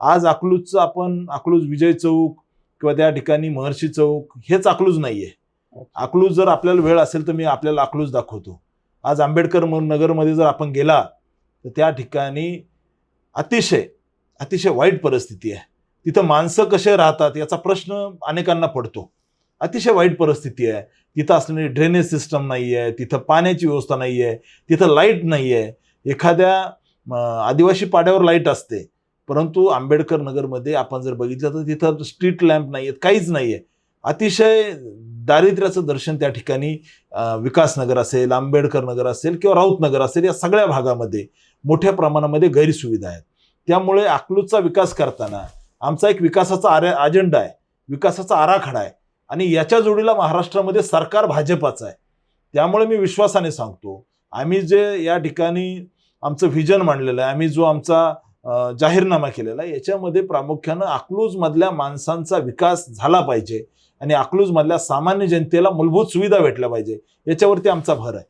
आज अकलूजचं आपण अकलूज विजय चौक किंवा त्या ठिकाणी महर्षी चौक हेच अकलूज नाहीये. अकलूज जर आपल्याला वेळ असेल तर मी आपल्याला अकलूज दाखवतो. आज आंबेडकर नगरमध्ये जर आपण गेला तर त्या ठिकाणी अतिशय अतिशय वाईट परिस्थिती आहे. तिथं माणसं कसे राहतात याचा प्रश्न अनेकांना पडतो. अतिशय वाईट परिस्थिती आहे. तिथं असलेली ड्रेनेज सिस्टम नाही आहे, तिथं पाण्याची व्यवस्था नाही आहे, तिथं लाईट नाही आहे. एखाद्या आदिवासी पाड्यावर लाईट असते, परंतु आंबेडकर नगरमध्ये आपण जर बघितलं तर तिथं स्ट्रीट लॅम्प नाही आहेत, काहीच नाही आहे. अतिशय दारिद्र्याचं दर्शन त्या ठिकाणी विकासनगर असेल, आंबेडकर नगर असेल किंवा राऊत नगर असेल, या सगळ्या भागामध्ये मोठ्या प्रमाणामध्ये गैरसुविधा आहेत. त्यामुळे अकलूजचा विकास करताना आमचा एक विकासाचा अजेंडा आहे, विकासाचा आराखडा आहे आणि याच्या जोडीला महाराष्ट्रामध्ये सरकार भाजपाचं आहे. त्यामुळे मी विश्वासाने सांगतो, आम्ही जे या ठिकाणी आमचं व्हिजन मांडलेलं आहे, आम्ही जो आमचा जाहीरनामा केलेला आहे, याच्यामध्ये प्रामुख्यानं अकलूजमधल्या माणसांचा विकास झाला पाहिजे आणि अकलूजमधल्या सामान्य जनतेला मूलभूत सुविधा भेटल्या पाहिजे, याच्यावरती आमचा भर आहे.